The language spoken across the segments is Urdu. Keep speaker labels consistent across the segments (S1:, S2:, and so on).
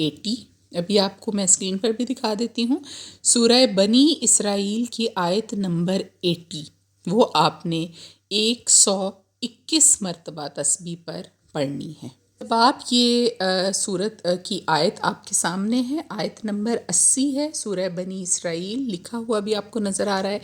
S1: 80। ابھی آپ کو میں اسکرین پر بھی دکھا دیتی ہوں. سورہ بنی اسرائیل کی آیت نمبر 80 وہ آپ نے 121 مرتبہ تسبیح پر پڑھنی ہے. اب آپ یہ سورت کی آیت آپ کے سامنے ہے. آیت نمبر 80 ہے سورہ بنی اسرائیل، لکھا ہوا بھی آپ کو نظر آ رہا ہے.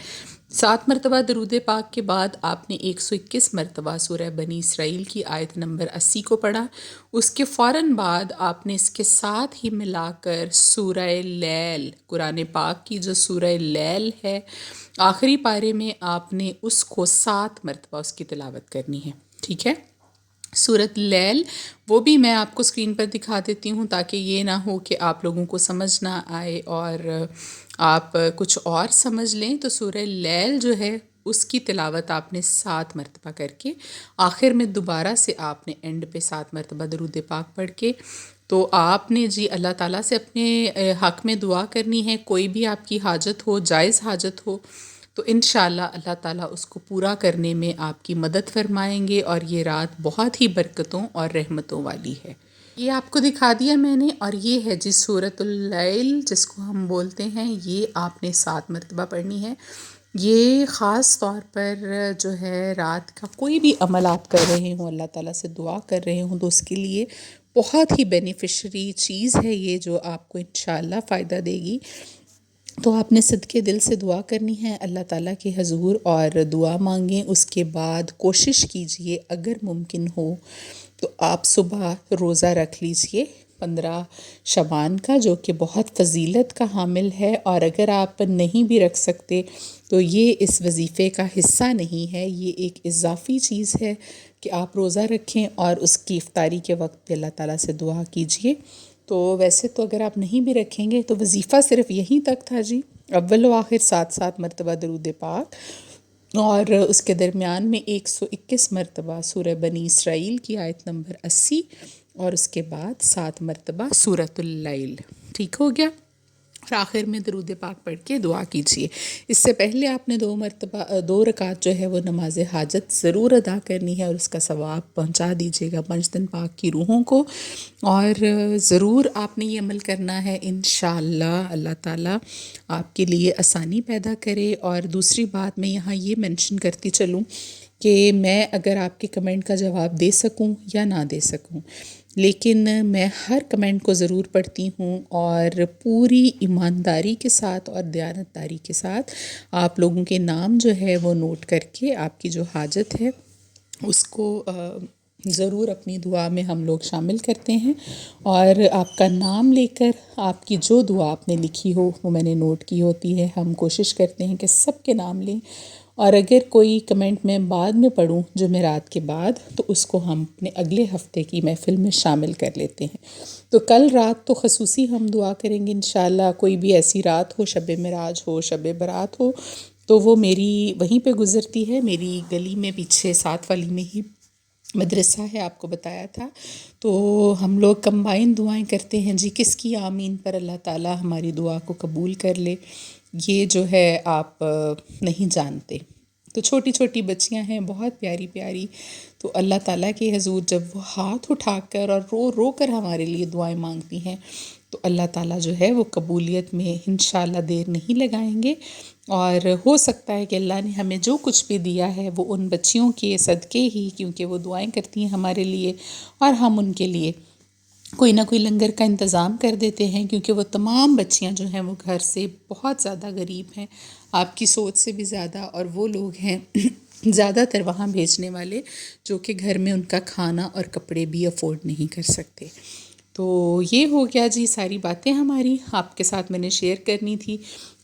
S1: 7 مرتبہ درود پاک کے بعد آپ نے 121 مرتبہ سورہ بنی اسرائیل کی آیت نمبر 80 کو پڑھا. اس کے فوراً بعد آپ نے اس کے ساتھ ہی ملا کر سورہ لیل، قرآن پاک کی جو سورہ لیل ہے آخری پارے میں، آپ نے اس کو 7 مرتبہ اس کی تلاوت کرنی ہے. ٹھیک ہے، سورۃ لیل وہ بھی میں آپ کو اسکرین پر دکھا دیتی ہوں تاکہ یہ نہ ہو کہ آپ لوگوں کو سمجھ نہ آئے اور آپ کچھ اور سمجھ لیں. تو سورہ لیل جو ہے اس کی تلاوت آپ نے 7 مرتبہ کر کے آخر میں دوبارہ سے آپ نے اینڈ پہ 7 مرتبہ درود پاک پڑھ کے تو آپ نے جی اللہ تعالیٰ سے اپنے حق میں دعا کرنی ہے. کوئی بھی آپ کی حاجت ہو، جائز حاجت ہو، تو انشاءاللہ اللہ تعالیٰ اس کو پورا کرنے میں آپ کی مدد فرمائیں گے. اور یہ رات بہت ہی برکتوں اور رحمتوں والی ہے. یہ آپ کو دکھا دیا میں نے. اور یہ ہے جی سورۃ اللیل جس کو ہم بولتے ہیں، یہ آپ نے 7 مرتبہ پڑھنی ہے. یہ خاص طور پر جو ہے رات کا کوئی بھی عمل آپ کر رہے ہوں، اللہ تعالیٰ سے دعا کر رہے ہوں، تو اس کے لیے بہت ہی بینیفیشری چیز ہے یہ، جو آپ کو انشاءاللہ فائدہ دے گی. تو آپ نے صدقے دل سے دعا کرنی ہے اللہ تعالیٰ کے حضور اور دعا مانگیں. اس کے بعد کوشش کیجئے اگر ممکن ہو تو آپ صبح روزہ رکھ لیجئے 15 شعبان کا، جو کہ بہت فضیلت کا حامل ہے. اور اگر آپ نہیں بھی رکھ سکتے تو یہ اس وظیفے کا حصہ نہیں ہے، یہ ایک اضافی چیز ہے کہ آپ روزہ رکھیں اور اس کی افطاری کے وقت پہ اللہ تعالیٰ سے دعا کیجئے. تو ویسے تو اگر آپ نہیں بھی رکھیں گے تو وظیفہ صرف یہیں تک تھا جی، اول و آخر 7 مرتبہ درود پاک، اور اس کے درمیان میں 121 مرتبہ سورہ بنی اسرائیل کی آیت نمبر 80، اور اس کے بعد 7 مرتبہ سورۃ اللیل. ٹھیک ہو گیا؟ اور آخر میں درود پاک پڑھ کے دعا کیجیے. اس سے پہلے آپ نے 2 رکعت جو ہے وہ نماز حاجت ضرور ادا کرنی ہے، اور اس کا ثواب پہنچا دیجیے گا 5 دن پاک کی روحوں کو. اور ضرور آپ نے یہ عمل کرنا ہے، انشاءاللہ اللہ تعالیٰ آپ کے لیے آسانی پیدا کرے. اور دوسری بات میں یہاں یہ مینشن کرتی چلوں کہ میں اگر آپ کے کمنٹ کا جواب دے سکوں یا نہ دے سکوں، لیکن میں ہر کمنٹ کو ضرور پڑھتی ہوں، اور پوری ایمانداری کے ساتھ اور دیانتداری کے ساتھ آپ لوگوں کے نام جو ہے وہ نوٹ کر کے آپ کی جو حاجت ہے اس کو ضرور اپنی دعا میں ہم لوگ شامل کرتے ہیں. اور آپ کا نام لے کر آپ کی جو دعا آپ نے لکھی ہو وہ میں نے نوٹ کی ہوتی ہے. ہم کوشش کرتے ہیں کہ سب کے نام لیں، اور اگر کوئی کمنٹ میں بعد میں پڑھوں جمعرات کے بعد تو اس کو ہم اپنے اگلے ہفتے کی محفل میں شامل کر لیتے ہیں. تو کل رات تو خصوصی ہم دعا کریں گے انشاءاللہ. کوئی بھی ایسی رات ہو، شب معراج ہو، شب برات ہو، تو وہ میری وہیں پہ گزرتی ہے. میری گلی میں پیچھے 7 والی میں ہی مدرسہ ہے، آپ کو بتایا تھا. تو ہم لوگ کمبائن دعائیں کرتے ہیں جی، کس کی آمین پر اللہ تعالیٰ ہماری دعا کو قبول کر لے یہ جو ہے آپ نہیں جانتے. تو چھوٹی چھوٹی بچیاں ہیں بہت پیاری پیاری، تو اللہ تعالیٰ کے حضور جب وہ ہاتھ اٹھا کر اور رو رو کر ہمارے لیے دعائیں مانگتی ہیں تو اللہ تعالیٰ جو ہے وہ قبولیت میں انشاءاللہ دیر نہیں لگائیں گے. اور ہو سکتا ہے کہ اللہ نے ہمیں جو کچھ بھی دیا ہے وہ ان بچیوں کے صدقے ہی، کیونکہ وہ دعائیں کرتی ہیں ہمارے لیے، اور ہم ان کے لیے کوئی نہ کوئی لنگر کا انتظام کر دیتے ہیں، کیونکہ وہ تمام بچیاں جو ہیں وہ گھر سے بہت زیادہ غریب ہیں، آپ کی سوچ سے بھی زیادہ. اور وہ لوگ ہیں زیادہ تر وہاں بھیجنے والے جو کہ گھر میں ان کا کھانا اور کپڑے بھی افورڈ نہیں کر سکتے. تو یہ ہو گیا جی، ساری باتیں ہماری آپ کے ساتھ میں نے شیئر کرنی تھی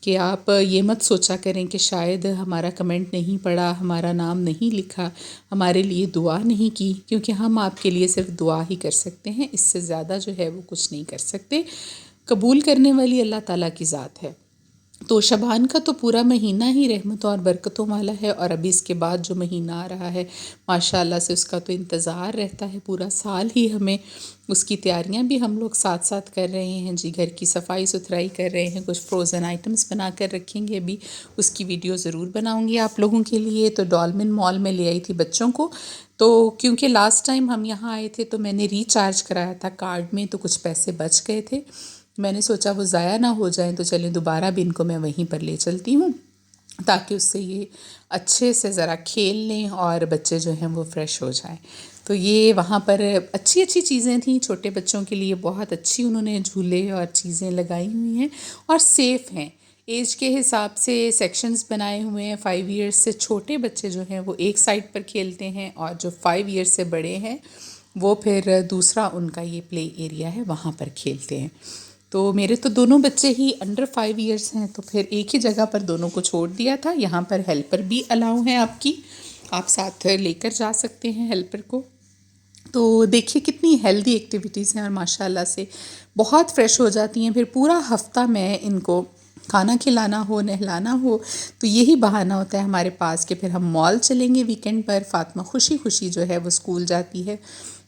S1: کہ آپ یہ مت سوچا کریں کہ شاید ہمارا کمنٹ نہیں پڑھا، ہمارا نام نہیں لکھا، ہمارے لیے دعا نہیں کی، کیونکہ ہم آپ کے لیے صرف دعا ہی کر سکتے ہیں، اس سے زیادہ جو ہے وہ کچھ نہیں کر سکتے. قبول کرنے والی اللہ تعالیٰ کی ذات ہے. تو شعبان کا تو پورا مہینہ ہی رحمتوں اور برکتوں والا ہے، اور ابھی اس کے بعد جو مہینہ آ رہا ہے ماشاءاللہ سے اس کا تو انتظار رہتا ہے پورا سال ہی ہمیں. اس کی تیاریاں بھی ہم لوگ ساتھ ساتھ کر رہے ہیں جی، گھر کی صفائی ستھرائی کر رہے ہیں، کچھ فروزن آئٹمس بنا کر رکھیں گے. ابھی اس کی ویڈیو ضرور بناؤں گی آپ لوگوں کے لیے. تو ڈولمن مال میں لے آئی تھی بچوں کو، تو کیونکہ لاسٹ ٹائم ہم یہاں آئے تھے تو میں نے ریچارج کرایا تھا کارڈ میں، تو کچھ پیسے بچ گئے تھے. میں نے سوچا وہ ضائع نہ ہو جائیں، تو چلیں دوبارہ بھی ان کو میں وہیں پر لے چلتی ہوں تاکہ اس سے یہ اچھے سے ذرا کھیل لیں اور بچے جو ہیں وہ فریش ہو جائیں۔ تو یہ وہاں پر اچھی اچھی چیزیں تھیں چھوٹے بچوں کے لیے، بہت اچھی انہوں نے جھولے اور چیزیں لگائی ہوئی ہیں اور سیف ہیں۔ ایج کے حساب سے سیکشنز بنائے ہوئے ہیں۔ 5 ایئرس سے چھوٹے بچے جو ہیں وہ ایک سائڈ پر کھیلتے ہیں، اور جو 5 ایئرس سے بڑے ہیں وہ پھر دوسرا ان کا یہ پلے ایریا ہے، وہاں پر کھیلتے ہیں۔ تو میرے تو دونوں بچے ہی انڈر 5 ایئرس ہیں، تو پھر ایک ہی جگہ پر دونوں کو چھوڑ دیا تھا۔ یہاں پر ہیلپر بھی الاؤ ہیں آپ کی، آپ ساتھ لے کر جا سکتے ہیں ہیلپر کو۔ تو دیکھیے کتنی ہیلدی ایکٹیویٹیز ہیں، اور ماشاء اللہ سے بہت فریش ہو جاتی ہیں۔ پھر پورا ہفتہ میں ان کو کھانا کھلانا ہو، نہلانا ہو، تو یہی بہانہ ہوتا ہے ہمارے پاس کہ پھر ہم مال چلیں گے ویکینڈ پر۔ فاطمہ خوشی خوشی جو ہے وہ اسکول جاتی ہے،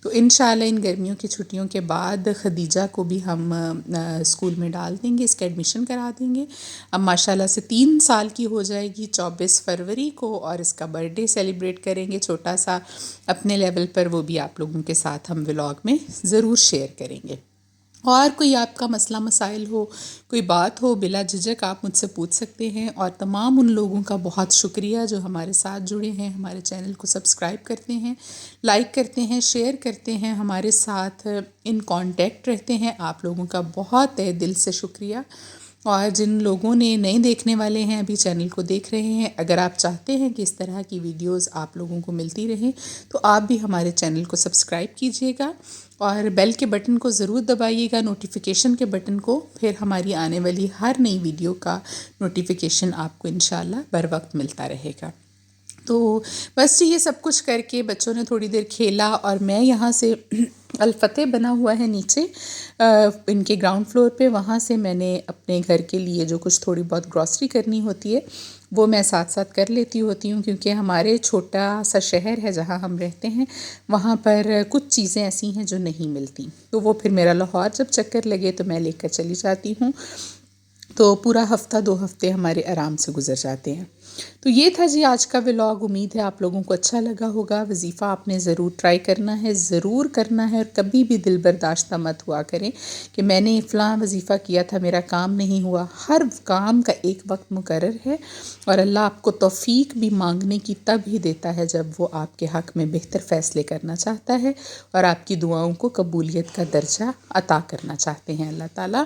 S1: تو انشاءاللہ ان گرمیوں کی چھٹیوں کے بعد خدیجہ کو بھی ہم اسکول میں ڈال دیں گے، اس کا ایڈمیشن کرا دیں گے۔ اب ماشاءاللہ سے 3 سال کی ہو جائے گی 24 فروری کو، اور اس کا برتھ ڈے سیلیبریٹ کریں گے چھوٹا سا اپنے لیول پر، وہ بھی آپ لوگوں کے ساتھ ہم ولاگ میں ضرور شیئر کریں گے۔ اور کوئی آپ کا مسئلہ مسائل ہو، کوئی بات ہو، بلا جھجک آپ مجھ سے پوچھ سکتے ہیں۔ اور تمام ان لوگوں کا بہت شکریہ جو ہمارے ساتھ جڑے ہیں، ہمارے چینل کو سبسکرائب کرتے ہیں، لائک کرتے ہیں، شیئر کرتے ہیں، ہمارے ساتھ ان کانٹیکٹ رہتے ہیں۔ آپ لوگوں کا بہت تہہ دل سے شکریہ۔ اور جن لوگوں نے نئے دیکھنے والے ہیں، ابھی چینل کو دیکھ رہے ہیں، اگر آپ چاہتے ہیں کہ اس طرح کی ویڈیوز آپ لوگوں کو ملتی رہیں تو آپ بھی ہمارے چینل کو سبسکرائب کیجئے گا، اور بیل کے بٹن کو ضرور دبائیے گا، نوٹیفیکیشن کے بٹن کو، پھر ہماری آنے والی ہر نئی ویڈیو کا نوٹیفیکیشن آپ کو انشاءاللہ بر وقت ملتا رہے گا۔ تو بس یہ سب کچھ کر کے بچوں نے تھوڑی دیر کھیلا، اور میں یہاں سے الفتح بنا ہوا ہے نیچے ان کے گراؤنڈ فلور پہ، وہاں سے میں نے اپنے گھر کے لیے جو کچھ تھوڑی بہت گروسری کرنی ہوتی ہے وہ میں ساتھ ساتھ کر لیتی ہوتی ہوں، کیونکہ ہمارے چھوٹا سا شہر ہے جہاں ہم رہتے ہیں، وہاں پر کچھ چیزیں ایسی ہیں جو نہیں ملتی، تو وہ پھر میرا لاہور جب چکر لگے تو میں لے کر چلی جاتی ہوں۔ تو پورا ہفتہ 2 ہفتے ہمارے آرام سے گزر جاتے ہیں۔ تو یہ تھا جی آج کا ولاگ، امید ہے آپ لوگوں کو اچھا لگا ہوگا۔ وظیفہ آپ نے ضرور ٹرائی کرنا ہے، ضرور کرنا ہے، اور کبھی بھی دل برداشتہ مت ہوا کریں کہ میں نے فلاں وظیفہ کیا تھا میرا کام نہیں ہوا۔ ہر کام کا ایک وقت مقرر ہے، اور اللہ آپ کو توفیق بھی مانگنے کی تب ہی دیتا ہے جب وہ آپ کے حق میں بہتر فیصلے کرنا چاہتا ہے، اور آپ کی دعاؤں کو قبولیت کا درجہ عطا کرنا چاہتے ہیں اللہ تعالیٰ،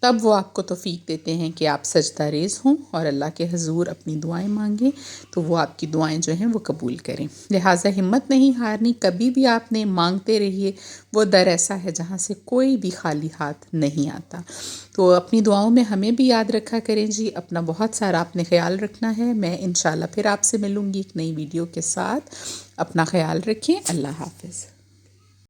S1: تب وہ آپ کو توفیق دیتے ہیں کہ آپ سجدہ ریز ہوں اور اللہ کے حضور اپنی دعائیں مانگیں، تو وہ آپ کی دعائیں جو ہیں وہ قبول کریں۔ لہٰذا ہمت نہیں ہارنی، کبھی بھی آپ نے مانگتے رہیے، وہ در ایسا ہے جہاں سے کوئی بھی خالی ہاتھ نہیں آتا۔ تو اپنی دعاؤں میں ہمیں بھی یاد رکھا کریں جی، اپنا بہت سارا آپ نے خیال رکھنا ہے۔ میں انشاءاللہ پھر آپ سے ملوں گی ایک نئی ویڈیو کے ساتھ۔ اپنا خیال رکھیں، اللہ حافظ۔